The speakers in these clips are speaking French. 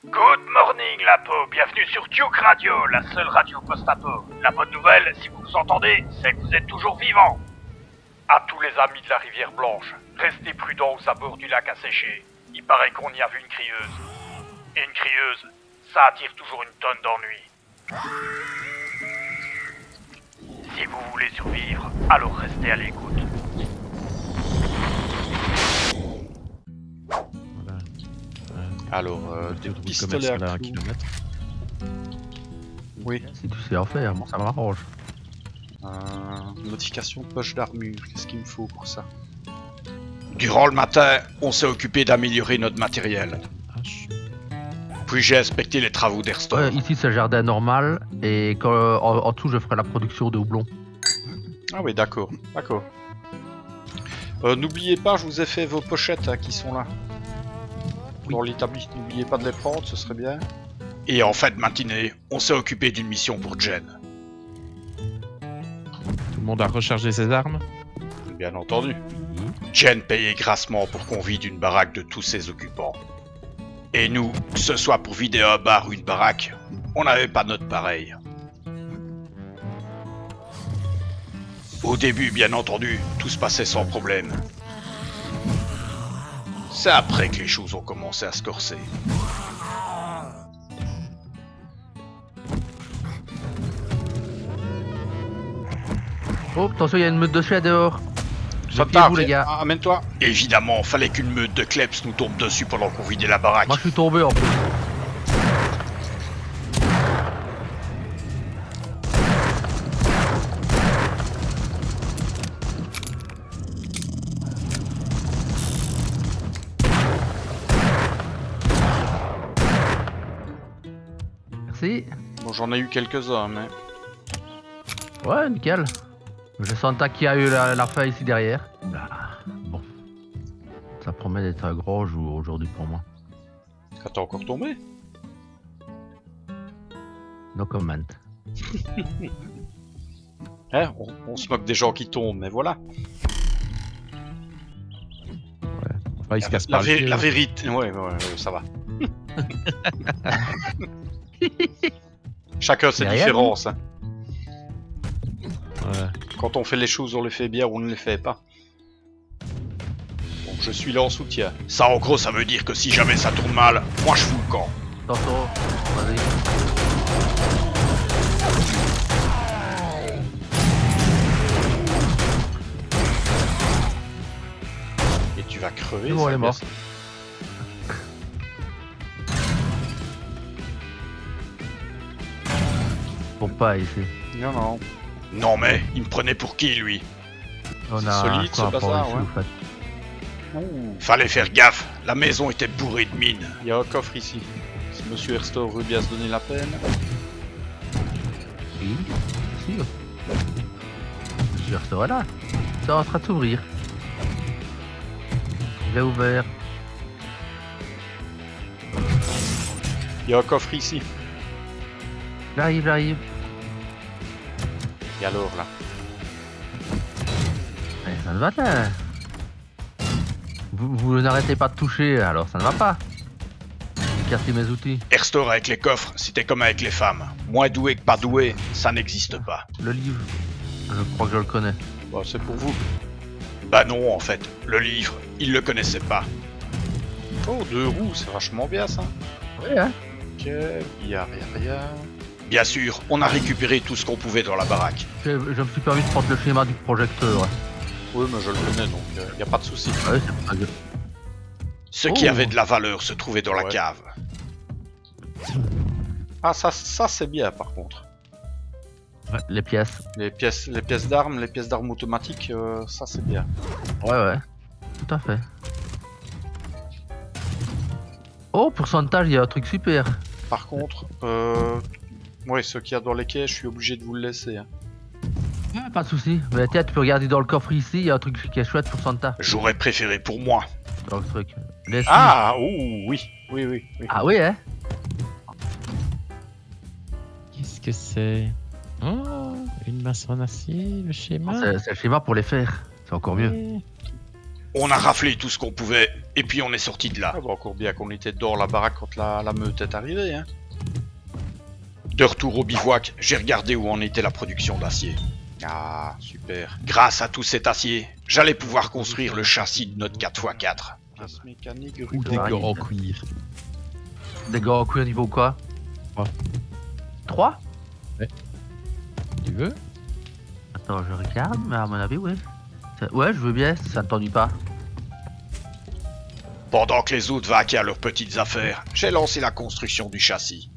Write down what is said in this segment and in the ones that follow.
Good morning, Lapo. Bienvenue sur Duke Radio, la seule radio post-apo. La bonne nouvelle, si vous vous entendez, c'est que vous êtes toujours vivants. À tous les amis de la rivière Blanche, restez prudents aux abords du lac asséché. Il paraît qu'on y a vu une crieuse. Et une crieuse, ça attire toujours une tonne d'ennuis. Si vous voulez survivre, alors restez à l'écoute. Alors, des pistolets à clous. Oui. Si tu sais en faire, moi ça m'arrange. Modification de poche d'armure, qu'est-ce qu'il me faut pour ça? Durant le matin, on s'est occupé d'améliorer notre matériel. Puis j'ai inspecté les travaux d'Airstore. Ouais, ici c'est jardin normal et en dessous je ferai la production de houblon. Ah oui, d'accord, d'accord. N'oubliez pas, je vous ai fait vos pochettes hein, qui sont là. Dans l'établissement, n'oubliez pas de les prendre, ce serait bien. Et en fin de matinée, on s'est occupé d'une mission pour Jen. Tout le monde a rechargé ses armes? Bien entendu. Jen payait grassement pour qu'on vide une baraque de tous ses occupants. Et nous, que ce soit pour vider un bar ou une baraque, on n'avait pas notre pareil. Au début, bien entendu, tout se passait sans problème. C'est après que les choses ont commencé à se corser. Oh, attention, il y a une meute de chiens dehors. Santa, vous les gars. amène-toi. Évidemment, fallait qu'une meute de kleps nous tombe dessus pendant qu'on vidait la baraque. Moi je suis tombé en plus. Merci. Bon, j'en ai eu quelques-uns, mais... Ouais, nickel. Je sens qui a eu la fin ici derrière. Ah, bon. Ça promet d'être un grand jour aujourd'hui pour moi. Ah, t'es encore tombé? No comment. Hein, on se moque des gens qui tombent, mais voilà. Enfin, il se casse pas le pied, La là. vérité... Ouais, ça va. Chacun ses Mais rien, différences. Hein. Ouais. Quand on fait les choses, on les fait bien ou on ne les fait pas. Donc je suis là en soutien. Ça, en gros, ça veut dire que si jamais ça tourne mal, moi je fous le camp. Attention, vas-y. Et tu vas crever. C'est bon, ça, elle est morte. Gas. Bon, pas ici. Non, non. Non mais, il me prenait pour qui, lui? On C'est a solide, quoi ce à prendre bazar, ici, ouais. au fait. Fallait faire gaffe, la maison était bourrée de mines. Il y a un coffre ici. Si Monsieur Airstore veut bien se donner la peine. Oui, sûr. Je resterai là. C'est en train de s'ouvrir. Il est ouvert. Il y a un coffre ici. J'arrive, j'arrive. Et alors là? Eh, ça ne va pas. Vous n'arrêtez pas de toucher, alors ça ne va pas. Vous cassez mes outils. Airstore avec les coffres, c'était comme avec les femmes. Moins doué que pas doué, ça n'existe pas. Le livre, je crois que je le connais. Bon, c'est pour vous. Bah non, en fait, le livre, il le connaissait pas. Oh, 2 roues, c'est vachement bien ça. Oui, hein. Ok, il y a rien. Bien sûr, on a récupéré tout ce qu'on pouvait dans la baraque. Je me suis permis de prendre le schéma du projecteur. Oui, mais je le connais donc il n'y a pas de souci. Ouais, c'est pas grave. Ce qui Oh. avait de la valeur se trouvait dans la Ouais. cave. Ah, ça c'est bien par contre. Les pièces. Les pièces d'armes automatiques, ça c'est bien. Ouais. Tout à fait. Oh, pourcentage, il y a un truc super. Par contre, ouais, ce qu'il y a dans les quais, je suis obligé de vous le laisser. Hein. Pas de soucis. Mais tiens, tu peux regarder dans le coffre ici, il y a un truc qui est chouette pour Santa. J'aurais préféré pour moi. Dans le truc. Laisse-lui. Ah, ouh, oui. Ah oui, hein. Qu'est-ce que c'est? Oh, une masse en acier, le schéma. C'est le schéma pour les faire. C'est encore mieux. Ouais. On a raflé tout ce qu'on pouvait, et puis on est sorti de là. Ah bah encore bien qu'on était dehors la baraque quand la meute est arrivée, hein. De retour au bivouac, j'ai regardé où en était la production d'acier. Ah, super. Grâce à tout cet acier, j'allais pouvoir construire le châssis de notre 4x4. Pièce mécanique, Ou rue des Ouais. gants en cuir. Des gars en cuir niveau quoi? 3. Tu veux? Attends, je regarde, mais à mon avis, oui. Ouais, je veux bien, ça ne t'ennuie pas. Pendant que les autres vaquaient à leurs petites affaires, j'ai lancé la construction du châssis.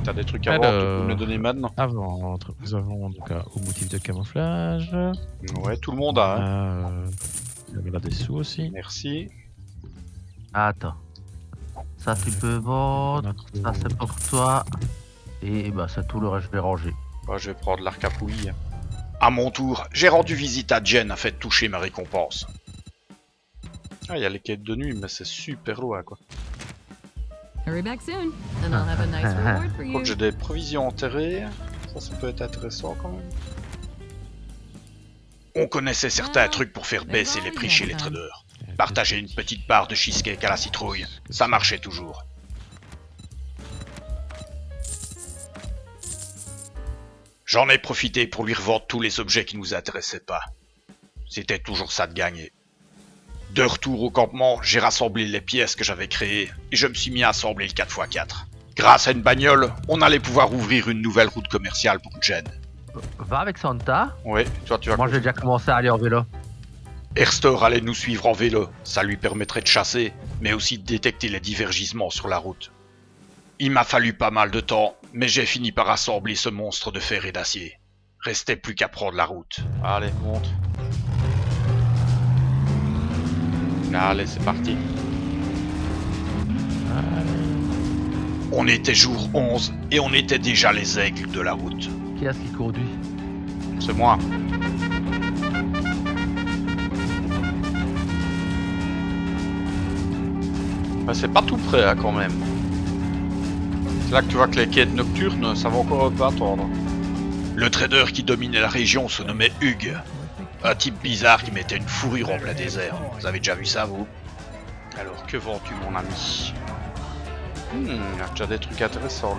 T'as des trucs à voir, tu peux Alors, me les donner maintenant. Avant, nous avons donc au motif de camouflage. Ouais, tout le monde a, hein. La dessous aussi. Merci. Attends. Ça, tu peux vendre. Ça, c'est pour toi. Et bah, c'est tout, le reste, je vais ranger. Bah, je vais prendre l'arc à poulie. À mon tour, j'ai rendu visite à Jen afin de toucher ma récompense. Ah, il y a les quêtes de nuit, mais c'est super loin, quoi. Hurry back soon, and I'll have a nice reward for you. Quand j'ai des provisions enterrées, ça peut être intéressant quand même. On connaissait certains trucs pour faire baisser les prix chez les traders. Partager une petite part de cheesecake à la citrouille, ça marchait toujours. J'en ai profité pour lui revendre tous les objets qui nous intéressaient pas. C'était toujours ça de gagner. De retour au campement, j'ai rassemblé les pièces que j'avais créées et je me suis mis à assembler le 4x4. Grâce à une bagnole, on allait pouvoir ouvrir une nouvelle route commerciale pour Jen. Va avec Santa. Ouais, toi tu vas... Moi, j'ai déjà commencé à aller en vélo. Erster allait nous suivre en vélo, ça lui permettrait de chasser, mais aussi de détecter les divergissements sur la route. Il m'a fallu pas mal de temps, mais j'ai fini par assembler ce monstre de fer et d'acier. Restait plus qu'à prendre la route. Allez, monte. Allez, c'est parti. On était jour 11 et on était déjà les aigles de la route. Qui est-ce qui conduit? C'est moi. Bah, c'est pas tout près, hein, quand même. C'est là que tu vois que les quêtes nocturnes, ça va encore un peu attendre. Le trader qui dominait la région se nommait Hugues. Un type bizarre qui mettait une fourrure en plein désert. Vous avez déjà vu ça, vous? Alors, que vends-tu, mon ami? Il y a déjà des trucs intéressants.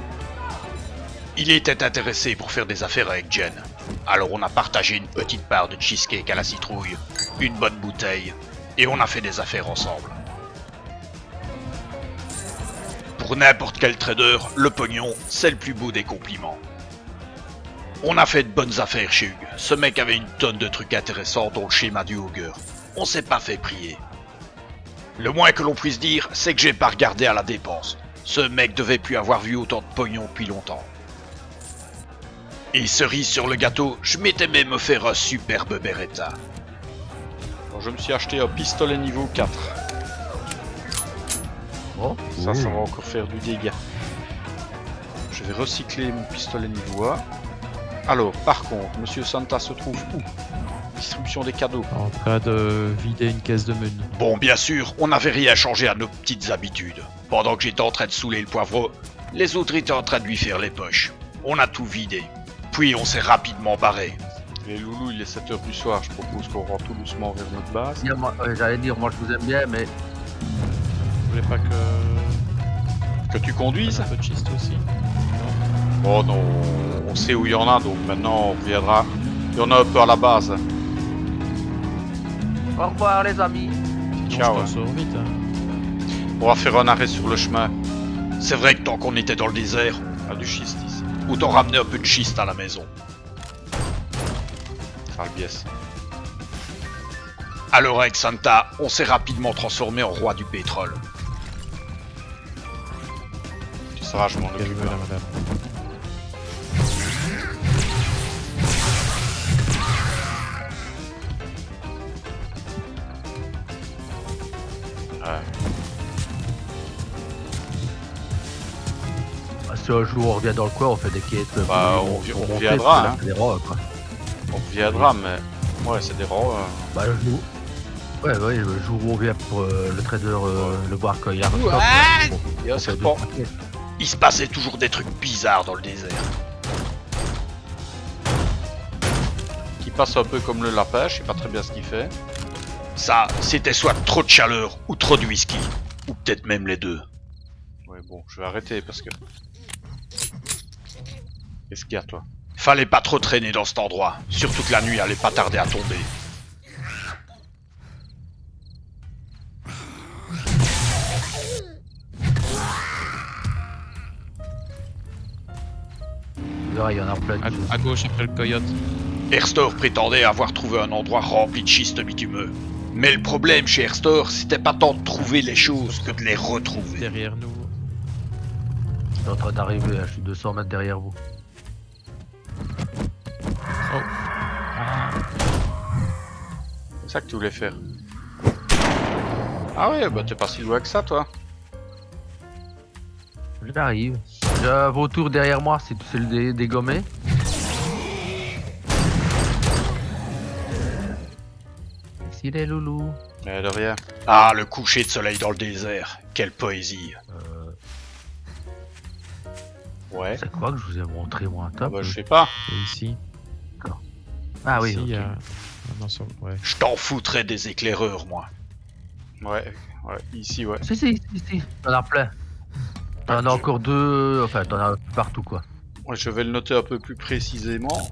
Il était intéressé pour faire des affaires avec Jen. Alors on a partagé une petite part de cheesecake à la citrouille, une bonne bouteille, et on a fait des affaires ensemble. Pour n'importe quel trader, le pognon, c'est le plus beau des compliments. On a fait de bonnes affaires chez Hugues. Ce mec avait une tonne de trucs intéressants dont le schéma du Augur. On s'est pas fait prier. Le moins que l'on puisse dire, c'est que j'ai pas regardé à la dépense. Ce mec devait plus avoir vu autant de pognon depuis longtemps. Et cerise sur le gâteau, je m'étais même offert un superbe Beretta. Alors, je me suis acheté un pistolet niveau 4. Oh, Ça va encore faire du dégât. Je vais recycler mon pistolet niveau 1. Alors, par contre, Monsieur Santa se trouve où? Distribution des cadeaux. En train de vider une caisse de menu. Bon, bien sûr, on n'avait rien changé à nos petites habitudes. Pendant que j'étais en train de saouler le poivreau, les autres étaient en train de lui faire les poches. On a tout vidé. Puis on s'est rapidement barré. Les loulous, il est 7h du soir. Je propose qu'on rentre tout doucement vers notre base. J'allais dire, moi, je vous aime bien, mais Vous voulez pas Que tu conduises? un peu de schiste aussi? Oh non, on sait où il y en a, donc maintenant on reviendra. Il y en a un peu à la base. au revoir, les amis. Ciao. On sort vite. Hein. On va faire un arrêt sur le chemin. C'est vrai que tant qu'on était dans le désert, Ah, du schiste ici. autant ramener un peu de schiste à la maison. Sale biais. Alors avec Santa, on s'est rapidement transformé en roi du pétrole. Tu sauras, je m'en occupe. Calme-la, madame. Si un jour on revient dans le coin, on fait des quêtes. Bah, on reviendra, hein. Des rois, quoi. On reviendra, mais... Ouais, c'est des rangs. Bah, le jour... Ouais, le jour où on vient pour le trader le voir quand il a Ouais. Il y a un on fait deux, serpent. trois quêtes. Il se passait toujours des trucs bizarres dans le désert. Qui passe un peu comme le lapin, je sais pas très bien ce qu'il fait. Ça, c'était soit trop de chaleur ou trop de whisky. Ou peut-être même les deux. Ouais, bon, je vais arrêter parce que... Qu'est-ce qu'il y a, toi? Fallait pas trop traîner dans cet endroit, surtout que la nuit allait pas tarder à tomber. Là, il y en a plein. À gauche après le coyote. Erstor prétendait avoir trouvé un endroit rempli de schiste bitumeux. Mais le problème chez Erstor, c'était pas tant de trouver les choses que de les retrouver. Derrière nous. Je suis en train d'arriver, je suis 200 mètres derrière vous. Oh. C'est ça que tu voulais faire. Ah ouais, bah t'es pas si loin que ça, toi. J'arrive. J'ai un vautour derrière moi, c'est le dégommé. Ici les loulous. Mais de rien. Ah, le coucher de soleil dans le désert. Quelle poésie. Ouais. C'est quoi que je vous ai montré moi un Ah top bah je sais pas. Et ici. Ah oui, Ici, ok. il y a... Ah non, ouais. Je t'en foutrais des éclaireurs, moi. Ouais, ouais, ici, ouais. Si, t'en as plein. T'en as encore deux, enfin t'en as partout quoi. Ouais, je vais le noter un peu plus précisément.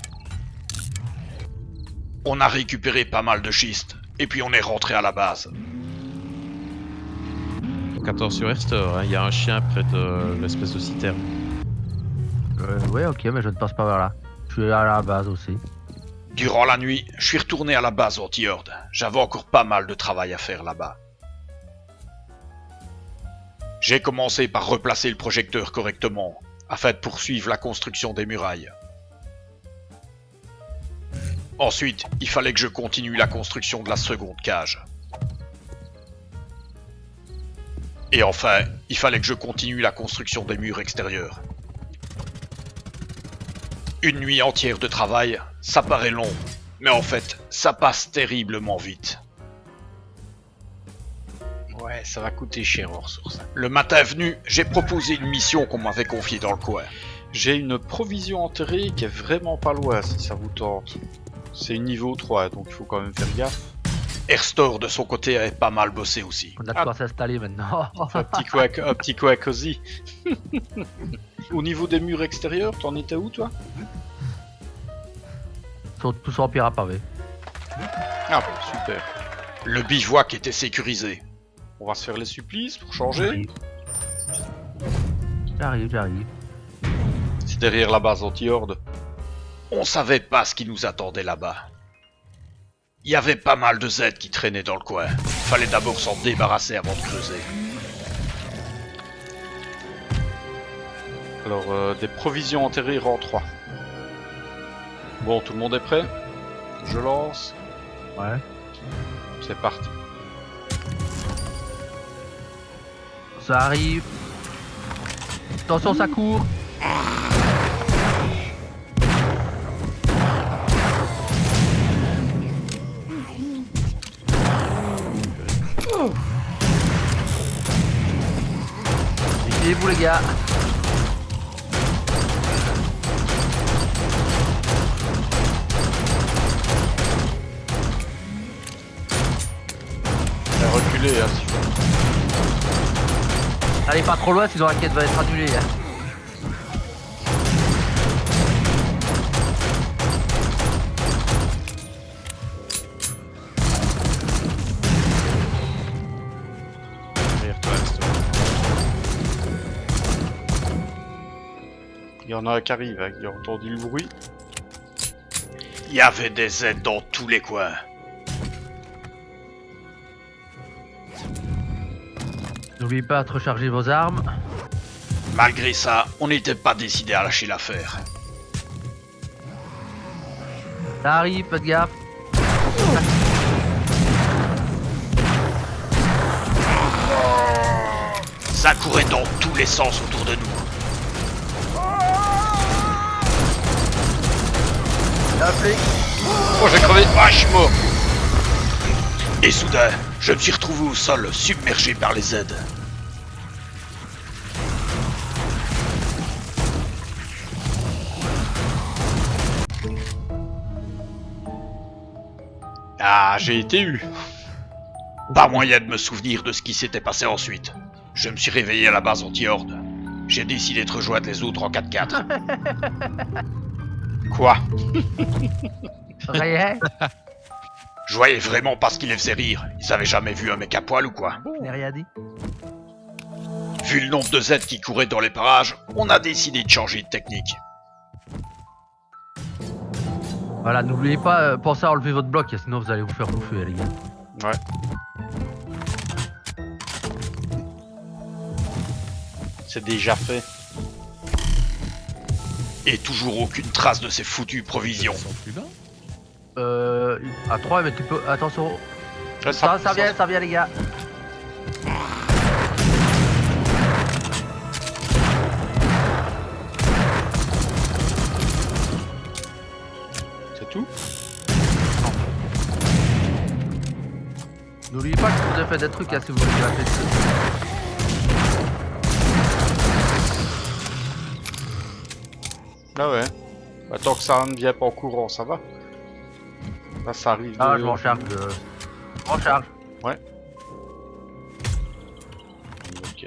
On a récupéré pas mal de schiste. Et puis on est rentré à la base. Donc attends, sur Erstor, il y a un chien près de l'espèce de citerne. Ouais, ok, mais je ne passe pas vers là. Je suis à la base aussi. Durant la nuit, je suis retourné à la base anti-horde. J'avais encore pas mal de travail à faire là-bas. J'ai commencé par replacer le projecteur correctement, afin de poursuivre la construction des murailles. Ensuite, il fallait que je continue la construction de la seconde cage. Et enfin, il fallait que je continue la construction des murs extérieurs. Une nuit entière de travail, ça paraît long, mais en fait, ça passe terriblement vite. Ouais, ça va coûter cher en ressources. Le matin venu, j'ai proposé une mission qu'on m'avait confiée dans le coin. J'ai une provision enterrée qui est vraiment pas loin si ça vous tente. C'est niveau 3, donc il faut quand même faire gaffe. Erstor, de son côté, avait pas mal bossé aussi. On a de quoi s'installer maintenant. Un petit coin cosy. Au niveau des murs extérieurs, t'en étais où toi? Ils sont tous en pierre à pavé. Ah bah super. Le bivouac était sécurisé. On va se faire les supplices pour changer. J'arrive. C'est derrière la base anti-horde. On savait pas ce qui nous attendait là-bas. Il y avait pas mal de Z qui traînaient dans le coin. Fallait d'abord s'en débarrasser avant de creuser. Alors, des provisions enterrées rang 3. Bon, tout le monde est prêt? Je lance. Ouais. C'est parti. Ça arrive. Attention, ça court. Méfiez-vous les gars. Reculez, hein, s'il faut. Allez pas trop loin sinon la quête va être annulée. Hein. Derrière toi, Erstor. Il y en a un qui arrive, hein, qui a entendu le bruit. Il y avait des Z dans tous les coins. N'oubliez pas de recharger vos armes. Malgré ça, on n'était pas décidé à lâcher l'affaire. Ça arrive, faites gaffe. Ça courait dans tous les sens autour de nous. Appelez. Oh, j'ai crevé. Ah, je suis mort. Et soudain, je me suis retrouvé au sol, submergé par les Z. Ah, j'ai été eu. Pas moyen de me souvenir de ce qui s'était passé ensuite. Je me suis réveillé à la base anti-horde. J'ai décidé de rejoindre les autres en 4x4. Quoi? Rien. Je voyais vraiment pas ce qui les faisait rire. Ils avaient jamais vu un mec à poil ou quoi? Je n'ai rien dit. Vu le nombre de Z qui couraient dans les parages, on a décidé de changer de technique. Voilà, n'oubliez pas, pensez à enlever votre bloc, sinon vous allez vous faire bouffer, les gars. Ouais. C'est déjà fait. Et toujours aucune trace de ces foutues provisions. Ils sont plus là. À 3, mais tu peux. Attention. Ouais, Ça vient, les gars. C'est tout? N'oubliez pas que je vous ai fait des trucs, hein, si vous voulez la tête. Ah ouais. Bah, tant que ça ne vient pas en courant, ça va. Là, ça arrive. Ah, de- je m'en charge. Je m'en charge. Ok.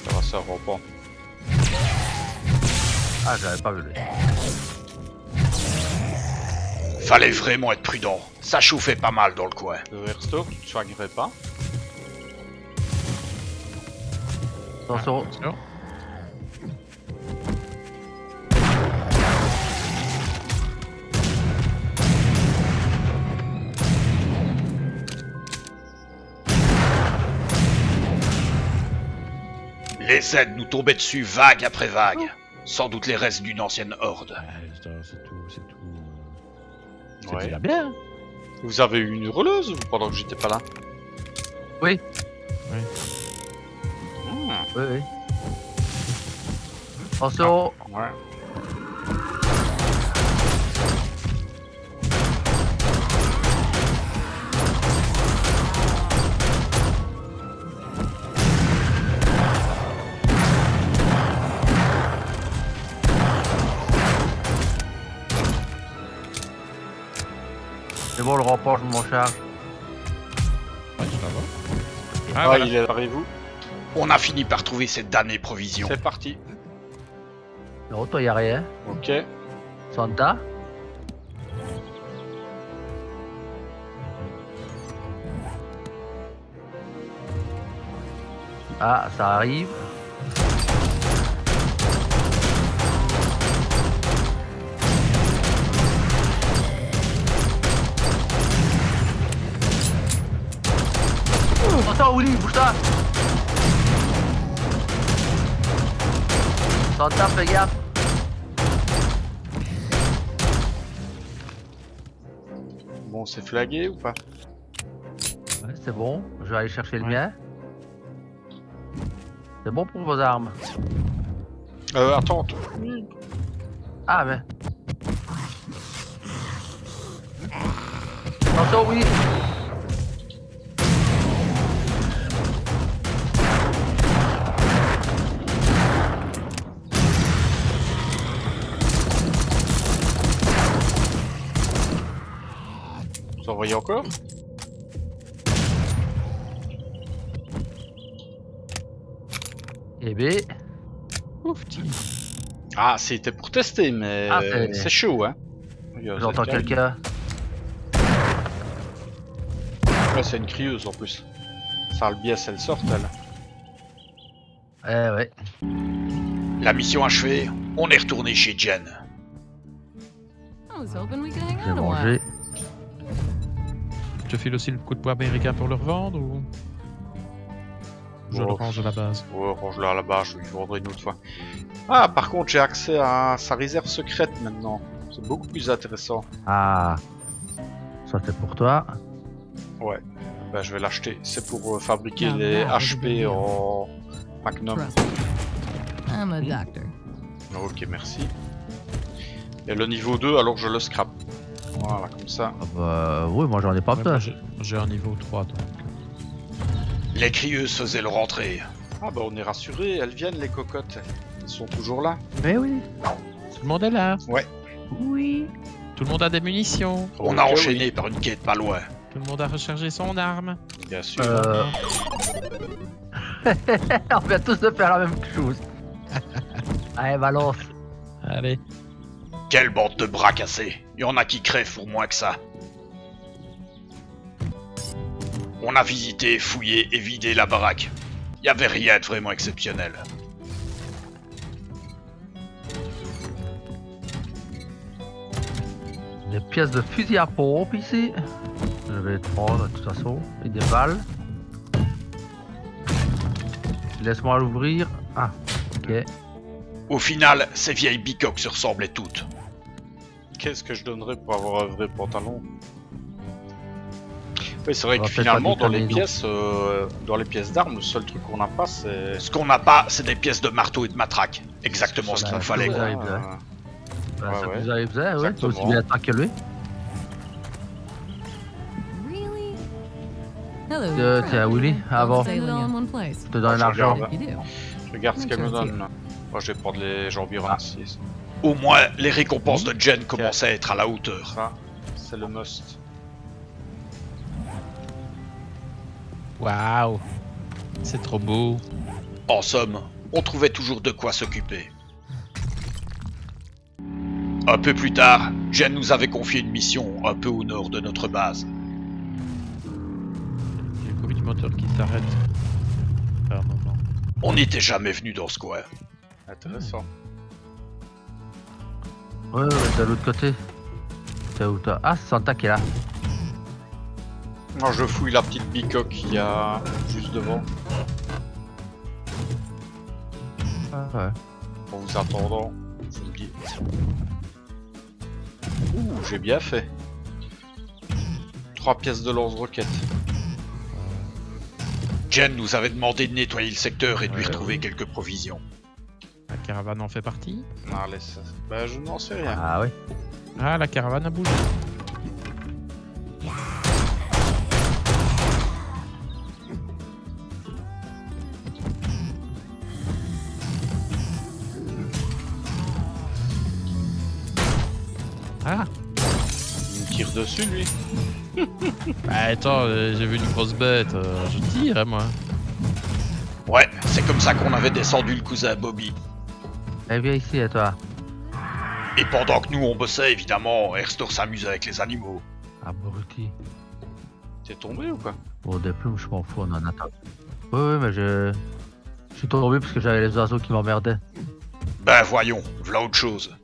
Ça va, ça reprend. Ah, j'avais pas vu. Fallait vraiment être prudent. Ça chauffait pas mal dans le coin. Le airstore, tu te soignerais pas? Attention. Attention. Les Z nous tombaient dessus vague après vague. Sans doute les restes d'une ancienne horde. Ouais, c'est tout, c'est tout. C'est Ouais. déjà bien. Vous avez eu une hurleuse pendant que j'étais pas là? Oui. Oui. Oui, oui. Attention. Ouais. C'est bon, le rempart, je m'en charge. Ouais, ça va. Ah, voilà. il est derrière vous. On a fini par trouver cette damnée provision. C'est parti. Non, toi, y'a rien. Ok. Santa. Ah, ça arrive. Attention, Willy, bouge-toi. Santa, fais gaffe. Bon, c'est flagué ou pas? Ouais, c'est bon, je vais aller chercher le mien. C'est bon pour vos armes. Attends. Ah, mais. Attention, oui. Vous en voyez encore? Eh bien, Ouf, petit. Ah, c'était pour tester, mais Ah, c'est- c'est chaud, hein. Regarde, j'entends c'est calme. quelqu'un. Ouais, c'est une crieuse en plus. Ça a le biais, elle sort, elle. Eh ouais. La mission achevée, on est retourné chez Jen. I was hoping we could hang J'ai out a while. mangé. Je te file aussi le coup de poing américain pour le revendre ou je le Oh. range à la base? Ouais, range-le à la barre, je lui vendrai une autre fois. Ah, par contre, j'ai accès à sa réserve secrète maintenant. C'est beaucoup plus intéressant. Ah. Ça, c'est pour toi. Bah, je vais l'acheter. C'est pour fabriquer Now les that was a big HP deal. en Magnum. Trust me. I'm a doctor. Ok, merci. Et le niveau 2, alors je le scrap. Voilà, comme ça. Ah bah, oui, moi j'en ai pas Ouais, peur. moi, j'ai un niveau 3 donc. Les crieuses faisaient leur entrée. Ah bah on est rassuré, elles viennent les cocottes. Elles sont toujours là. Mais oui. Tout le monde est là. Oui. Tout le monde a des munitions. On a Ok, enchaîné oui. par une quête pas loin. Tout le monde a rechargé son arme. Bien sûr. On vient tous de faire la même chose. Allez, balance. Allez. Quelle bande de bras cassés. Y en a qui crèvent pour moins que ça. On a visité, fouillé et vidé la baraque. Y avait rien de vraiment exceptionnel. Des pièces de fusil à pompe ici. Je vais les prendre de toute façon. Et des balles. Laisse-moi l'ouvrir. Ah, ok. Au final, ces vieilles bicoques se ressemblaient toutes. Qu'est-ce que je donnerais pour avoir un vrai pantalon? Oui, c'est vrai On que va peut-être finalement, pas déconner, dans les pièces d'armes, le seul truc qu'on n'a pas, c'est... Ce qu'on n'a pas, c'est des pièces de marteau et de matraque. Exactement ce qu'il Bah, nous fallait. vous quoi. arrive, Bah, Ouais, ça ouais. vous arrive, ouais, toi Exactement. aussi bien attaquer que lui. Really? Hello. Tiens, Willy, avant, Send it all in one place. je te donne je l'argent. regarde. If you do. Regarde ce qu'elle me Tiens, donne. Moi, je vais prendre les jambes Ah. 6. Au moins, les récompenses de Jen commençaient à être à la hauteur. Ça, c'est le must. Waouh. C'est trop beau. En somme, on trouvait toujours de quoi s'occuper. Un peu plus tard, Jen nous avait confié une mission un peu au nord de notre base. J'ai le bruit du moteur qui s'arrête. À un moment. On n'était jamais venu dans ce coin. Intéressant. Ouais, de l'autre côté. T'es où toi? Ah, c'est Santa qui est là. Moi, je fouille la petite bicoque qu'il y a juste devant. Ah, ouais. En vous attendant, je vous dis. Ouh, j'ai bien fait. 3 pièces de lance-roquettes. Jen nous avait demandé de nettoyer le secteur et de lui Ouais, retrouver oui. quelques provisions. La caravane en fait partie. Allez, ça... Bah, je n'en sais rien. Ah, oui. Ah, la caravane a bougé. Ah, Il me tire dessus, lui. bah attends, j'ai vu une grosse bête, je tire hein, moi. Ouais, c'est comme ça qu'on avait descendu le cousin Bobby. Eh, viens ici, à toi. Et pendant que nous on bossait, évidemment, Erstor s'amusait avec les animaux. Abruti. T'es tombé ou quoi? Bon, des plumes, je m'en fous, on en attend. Oui, mais je suis tombé parce que j'avais les oiseaux qui m'emmerdaient. Ben voyons, v'là autre chose.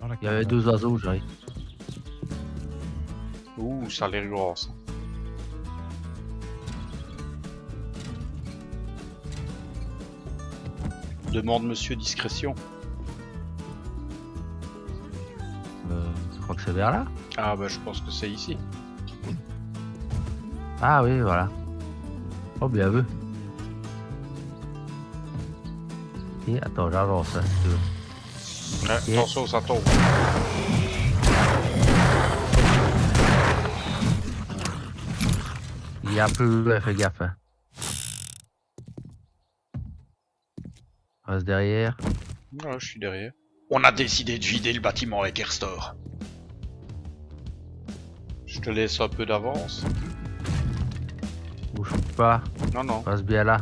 Dans la Il y avait caravane. 2 oiseaux, j'arrive. Ouh, ça a l'air grand, ça. Demande monsieur discrétion. Je crois que c'est vers là. Ah bah je pense que c'est ici. Ah oui, voilà. Oh, bien vu. Et attends, j'avance, hein, si tu veux. Ouais, Ok. attention, ça tombe. Il y a un peu, ouais, fais gaffe. Hein. Reste derrière. Ouais, je suis derrière. On a décidé de vider le bâtiment avec Erstor. Je te laisse un peu d'avance. Bouge pas, Non, non. reste bien là.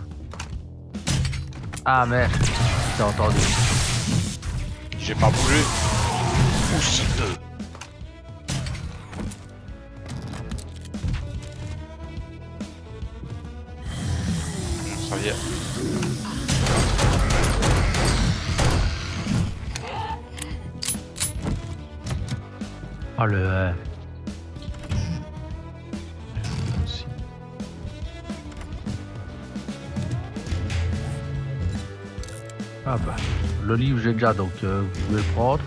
Ah merde, j'ai entendu. J'ai pas bougé. Ou si peu. Ça vient. Oh le... Aussi. Ah bah, l'olive j'ai déjà, donc vous pouvez le prendre.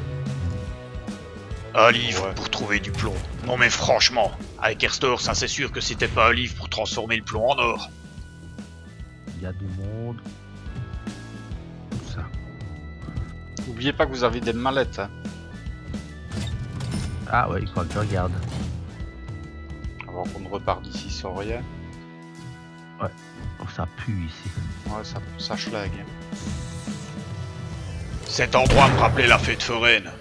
Un livre Ouais. pour trouver du plomb. Non mais franchement, avec Erstor, ça c'est sûr que c'était pas un livre pour transformer le plomb en or. Il y a du monde. Tout ça. N'oubliez pas que vous avez des mallettes. Hein. Ah ouais, il faut que je regarde. Avant qu'on ne reparte d'ici sans rien. Oh, ça pue ici. Ouais, ça schlag. Cet endroit me rappelait la fête foraine.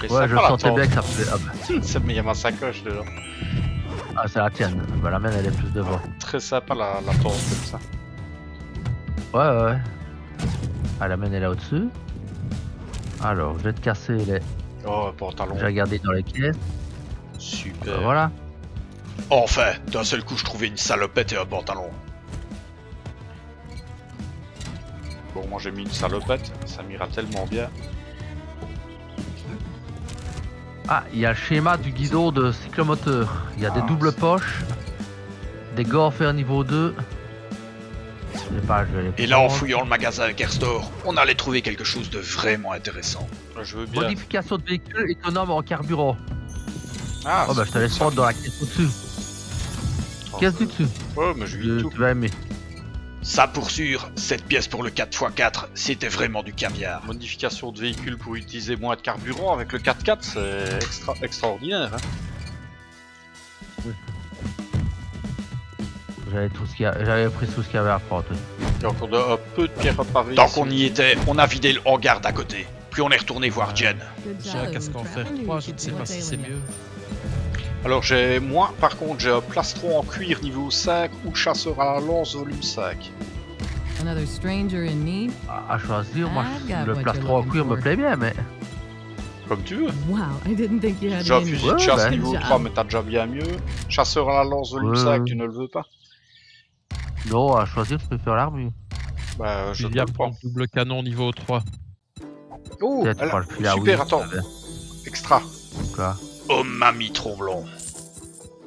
Elle est Ouais, sympa, je la sentais tente. bien que ça faisait. Ah, bah, Mais il y a ma sacoche dedans. ah, c'est la tienne. Bah, la mienne, elle est plus devant. Très sympa la tente comme ça. Ouais. Ah, la mienne, elle est au-dessus. Alors, je vais te casser les. Oh, pantalon. J'ai regardé dans les caisses. Super. Voilà. Enfin, d'un seul coup, je trouvais une salopette et un pantalon. Bon, moi j'ai mis une salopette, ça m'ira tellement bien. Ah, il y a le schéma du guidon de cyclomoteur. Il y a des Ah, doubles c'est- poches, des gants offerts niveau 2. Je sais pas, je vais les Et là, en prendre. fouillant le magasin Kerstore, on allait trouver quelque chose de vraiment intéressant. Je veux bien. Modification de véhicule économe en carburant. Ah, Oh bah je te laisse prendre dans la caisse au-dessus. Caisse du dessus. Ouais, mais j'ai eu tout. Tu vas aimer. Ça pour sûr, cette pièce pour le 4x4, c'était vraiment du caviar. Modification de véhicule pour utiliser moins de carburant avec le 4x4, c'est extraordinaire. Hein. J'avais pris tout ce qu'il y avait à prendre. Il y a encore un peu de pierre à paver. Tant ici. qu'on y était, on a vidé le hangar d'à côté. Puis on est retourné voir Jen. Good J'ai un job, casque en fer Trevor. 3, You je should ne sais see pas what si they c'est look mieux. Alors j'ai moi par contre j'ai un plastron en cuir niveau 5 ou chasseur à la lance volume 5. at. Another stranger in need? À choisir, moi I've got le what plastron you're en cuir me looking plaît bien, mais Comme tu veux. Wow, I didn't think you had Déjà it in fusil you. de chasse bah. niveau Good 3 job. mais t'as déjà bien mieux. Chasseur à la lance volume Ouais. 5 tu ne le veux pas. non, à choisir, je préfère l'armure. Bah je Il te y a le prends. double canon niveau 3. Oh Tiens, tu prends le filet à super, Willy, attends. ça va. Extra. Quoi. Oh mamie Tromblon.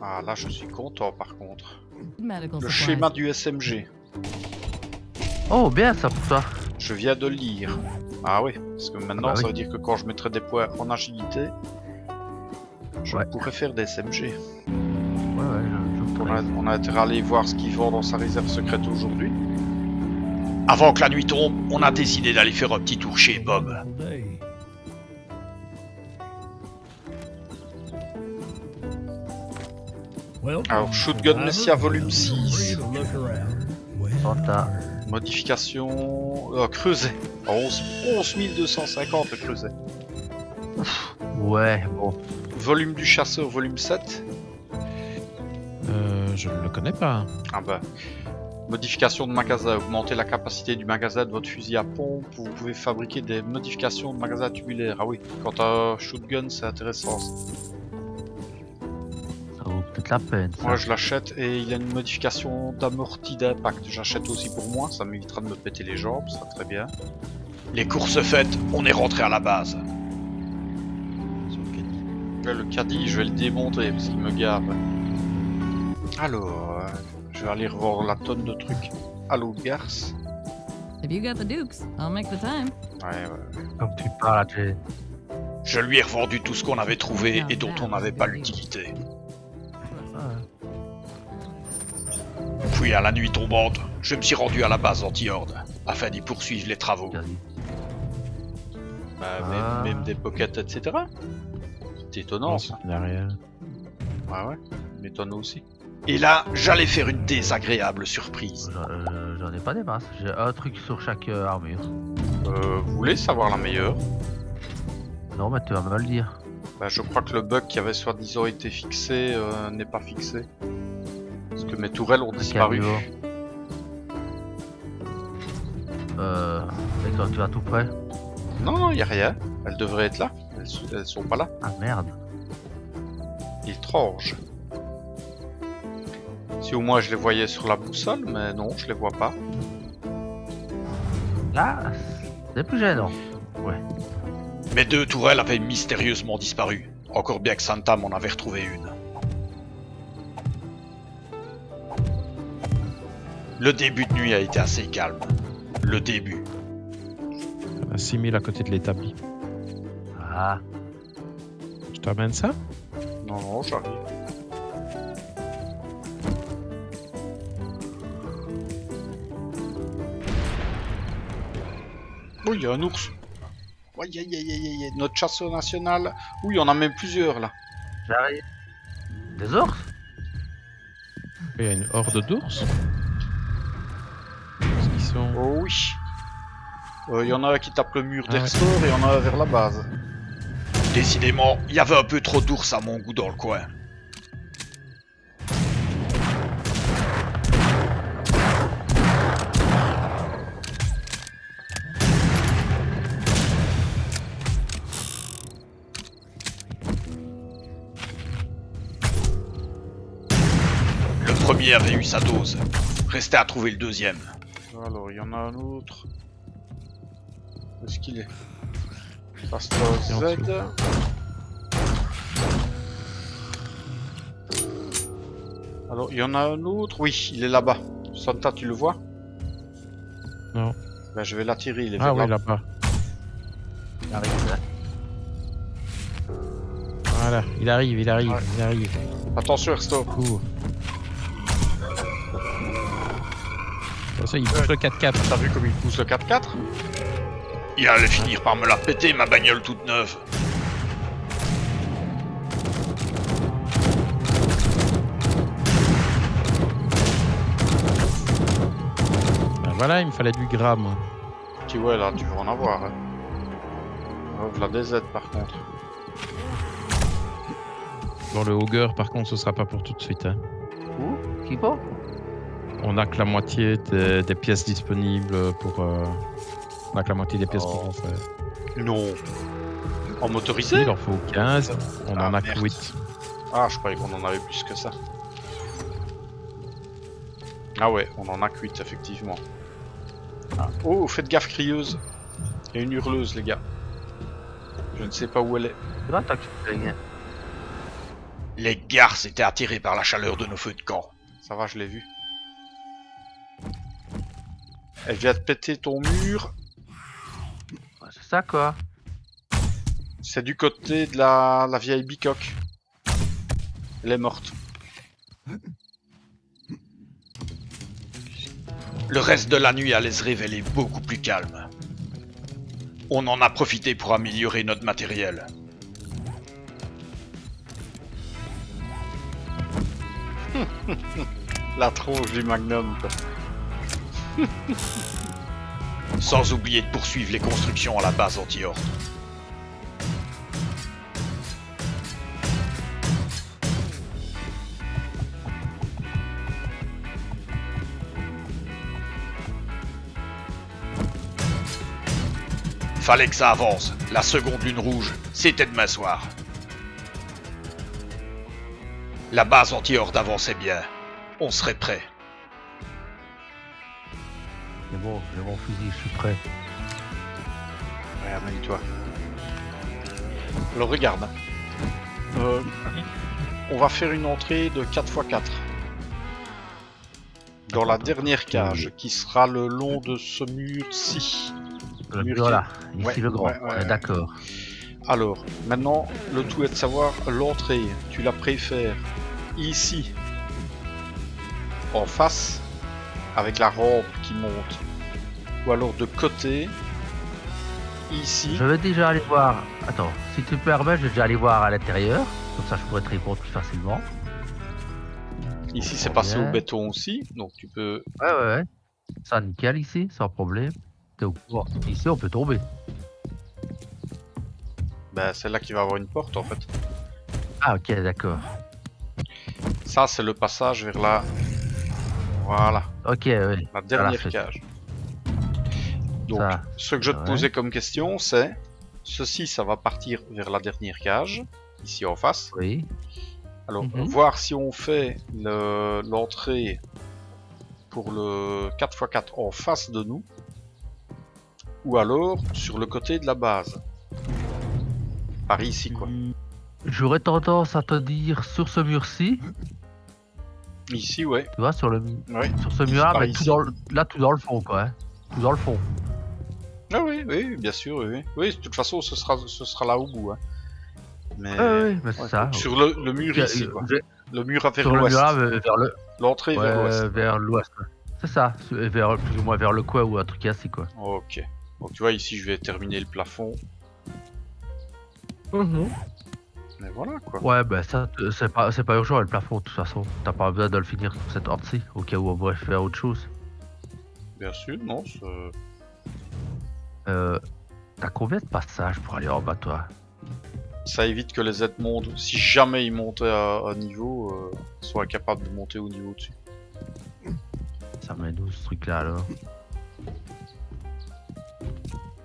Ah là je suis content par contre. Medical Le supplies. schéma du SMG. Oh, bien ça pour toi. Je viens de le lire. Ah oui, parce que maintenant Ah bah ça oui. veut dire que quand je mettrai des points en agilité, je Ouais. pourrais faire des SMG. Ouais, je On a intérêt à aller voir ce qu'il vend dans sa réserve secrète aujourd'hui. Avant que la nuit tombe, on a décidé d'aller faire un petit tour chez Bob. Alors, Shotgun Messia volume 6. T'as Modification... creuset. 11 250 le creuset. Ouais, bon. Volume du chasseur volume 7. Je ne le connais pas. Ah bah. Modification de magasin. Augmenter la capacité du magasin de votre fusil à pompe. Vous pouvez fabriquer des modifications de magasin tubulaire. Ah oui, quant à Shotgun, c'est intéressant. Ça vaut peut-être la peine. Ça. Moi je l'achète et il a une modification d'amorti d'impact. J'achète aussi pour moi, ça m'évitera de me péter les jambes, ça très bien. Les courses faites, on est rentré à la base. Là, le caddie, je vais le démonter parce qu'il me gave. Alors, je vais aller revoir la tonne de trucs à l'autre garce. If you got the dukes, I'll make the time. Ouais. Comme tu parles, tu es. Je lui ai revendu tout ce qu'on avait trouvé et dont on n'avait pas l'utilité. Puis à la nuit tombante, je me suis rendu à la base anti-horde, afin d'y poursuivre les travaux. Bah, Ah. même des pockets, etc. C'est étonnant ça. Il n'y a rien. Ah ouais, m'étonne aussi. Et là, j'allais faire une désagréable surprise. J'en ai pas des masses. J'ai un truc sur chaque armure. Vous voulez savoir la meilleure? Non, mais tu vas me le dire. Bah, je crois que le bug qui avait soi-disant été fixé n'est pas fixé. Parce que mes tourelles ont disparu. niveau Et quand tu vas tout près. Non, y a rien. Elles devraient être là. Elles sont pas là. Ah merde. Étrange. Si au moins je les voyais sur la boussole, mais non, je les vois pas. Là, c'est plus gênant. Mes deux tourelles avaient mystérieusement disparu. Encore bien que Santa m'en avait retrouvé une. Le début de nuit a été assez calme. Le début. On a 6000 à côté de l'établi. Ah, Je t'amène ça? Non, j'arrive. Oui, il y a un ours. Aïe, aïe, aïe, aïe, aïe. Notre chasseur national. Oui, il y en a même plusieurs là. j'arrive. Des ours? Il y a une horde d'ours. Est-ce qu'ils sont... Oh oui. Il y en a un qui tape le mur Ah d'Erstor et il y en a un vers la base. Décidément, il y avait un peu trop d'ours à mon goût dans le coin. Le premier avait eu sa dose. Restait à trouver le deuxième. Alors, il y en a un autre. Où est-ce qu'il est? Pasteur C'est en Z. dessous. Alors, il y en a un autre. Oui, il est là-bas. Santa, tu le vois? Non. Ben, je vais l'attirer, il est Ah vers oui, là. là-bas. Il arrive, là. Voilà, il arrive, Ouais. il arrive. Attention, Ersto. Cours. Ça, il pousse le 4x4. T'as vu comme il pousse le 4x4? Il allait finir par me la péter, ma bagnole toute neuve. Ben voilà, il me fallait du gras, moi. Tu vois, là, tu vas en avoir. Hein. Oh, la DZ, par contre. Bon, le Augur, par contre, ce sera pas pour tout de suite. Hein. Qui va? On a que la moitié des pièces disponibles pour... On a que la moitié des pièces Oh. pour en faire. Non. En Si, motorisé? il en faut 15, on Ah, en a que merde. 8. Ah, je croyais qu'on en avait plus que ça. Ah ouais, on en a que 8, effectivement. Ah. Oh, faites gaffe, crieuse. Il y a une hurleuse, les gars. Je ne sais pas où elle est. C'est vrai, toi, que tu te plaignais. Les garces étaient attirés par la chaleur de nos feux de camp. Ça va, je l'ai vue. Elle vient de péter ton mur. Ouais, c'est ça, quoi. C'est du côté de la vieille bicoque. Elle est morte. Le reste de la nuit allait se révéler beaucoup plus calme. On en a profité pour améliorer notre matériel. La tronche du Magnum, quoi. Sans oublier de poursuivre les constructions à la base anti-horde. Fallait que ça avance. La seconde lune rouge, c'était demain soir. La base anti-horde avançait bien. On serait prêt. C'est bon, j'ai mon fusil, je suis prêt. Ouais, amène-toi. Alors regarde. On va faire une entrée de 4x4. Dans la dernière cage, qui sera le long de ce mur-ci. Le Mur mur qui- là, ici Ouais, le grand. ouais, ouais. D'accord. Alors, maintenant, le tout est de savoir l'entrée. Tu la préfères ici, en face, avec la rampe qui monte, ou alors de côté, ici. Je vais déjà aller voir. Attends, si tu permets, je vais déjà aller voir à l'intérieur. Comme ça, je pourrais te répondre plus facilement. Ici, c'est Très passé bien. au béton aussi, donc tu peux. Ouais. Ça, nickel ici, sans problème. T'es au courant. Ici, on peut tomber. Ben, c'est là qu'il va y avoir une porte en fait. Ah, ok, d'accord. Ça, c'est le passage vers la. Voilà, Ok, oui. la dernière fait. cage. Donc, Ça, ce que je te ouais. posais comme question, c'est ceci, ça va partir vers la dernière cage, ici en face. Oui. Alors, Mhm. voir si on fait l'entrée pour le 4x4 en face de nous, ou alors sur le côté de la base. Par ici, quoi. J'aurais tendance à te dire sur ce mur-ci, Ici, ouais. tu vois, sur Ouais. sur ce Ici, mur-là, par mais ici. tout dans le fond, quoi. Hein. Tout dans le fond. Ah oui, oui, bien sûr, oui. Oui, de toute façon, ce sera là au bout. Hein. Mais, Oui, mais c'est ouais, ça. sur le mur ici, quoi. Le mur vers Sur le l'ouest. mur-là, vers le. L'entrée vers l'ouest. Vers l'ouest. Ouais. C'est ça, vers, plus ou moins vers le coin ou un truc ainsi, quoi. Ok. Donc tu vois, ici, je vais terminer le plafond. Mais voilà, quoi. Ouais, ben ça, c'est pas urgent, le plafond, de toute façon. T'as pas besoin de le finir sur cette horde-ci, au cas où on pourrait faire autre chose. Bien sûr, non, T'as combien de passages pour aller en bas, toi? Ça évite que les Z montent. Si jamais ils montaient à niveau, ils soient capables de monter au niveau dessus. Ça met d'où ce truc là alors?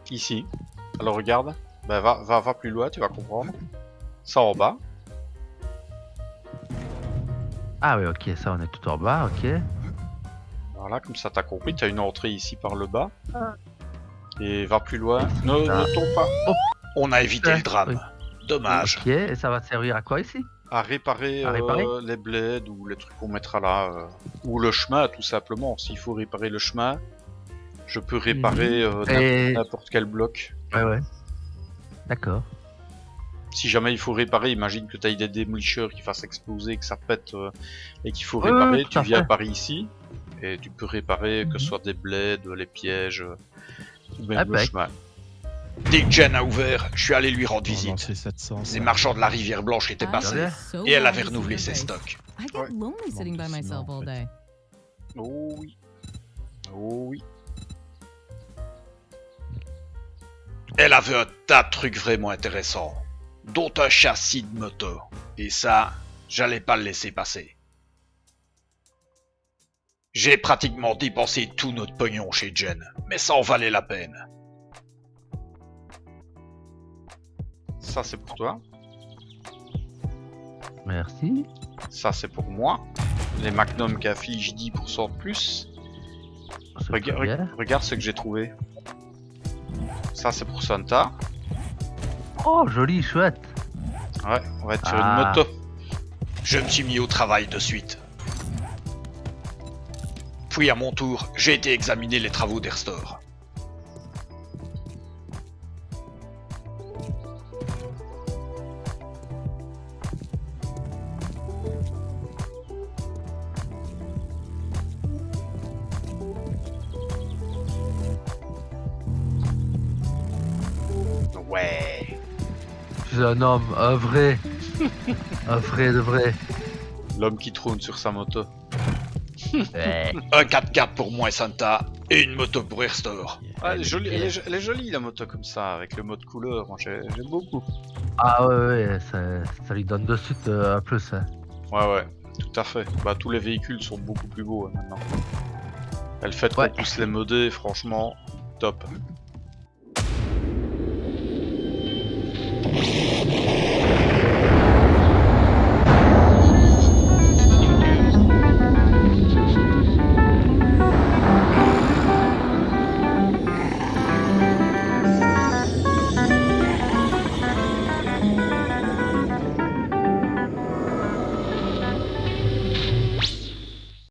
Ici. Alors regarde. Ben va plus loin, tu vas comprendre. Ça en bas. Ah oui, ok, ça on est tout en bas, ok. Voilà, comme ça t'as compris. T'as une entrée ici par le bas. Et va plus loin. Ne tombe pas. On a évité le drame. Oui. Dommage. Ok, et ça va te servir à quoi ici? À réparer, À réparer les bleds ou les trucs qu'on mettra là. Ou le chemin, tout simplement. S'il faut réparer le chemin, je peux réparer Et- n'importe quel bloc. Ouais, ouais. D'accord. Si jamais il faut réparer, imagine que tu as des démolisseurs qui fassent exploser, que ça pète et qu'il faut Ouais, réparer, ouais, tout tu à viens fait. par ici et tu peux réparer que ce soit des bleds, les pièges ou même le Impec. chemin. Dès que Jen a ouvert, je suis allé lui rendre On va visite. lancer 700. Les marchands de la rivière Blanche étaient I'm passés so et elle glad avait to see renouvelé your ses face. stocks. I get Ouais. lonely sitting by Manque de myself ciment, en all fait. day. Oh oui. Oh oui. Elle avait un tas de trucs vraiment intéressants, dont un châssis de moto. Et ça, j'allais pas le laisser passer. J'ai pratiquement dépensé tout notre pognon chez Jen, mais ça en valait la peine. Ça c'est pour toi. Merci. Ça c'est pour moi. Les Magnum qui affichent 10% de plus. C'est très bien. Regarde ce que j'ai trouvé. Ça c'est pour Santa. Oh, joli, chouette. Ouais, on va être sur Ah. une moto. Je me suis mis au travail de suite. Puis à mon tour, j'ai été examiner les travaux des restores. Ouais. Je suis un homme, un vrai. Un vrai de vrai. L'homme qui trône sur sa moto. Ouais. Un 4x4 pour moi et Santa, et une moto pour les restores. Ouais, elle, est est jolie, bien. elle est jolie la moto comme ça, avec le mode couleur. Moi j'aime beaucoup. Ah ouais, ouais, ça lui donne de suite un plus. Hein. Ouais, tout à fait. Bah, tous les véhicules sont beaucoup plus beaux maintenant. Et le fait qu'on Ouais. puisse les modder, franchement, top.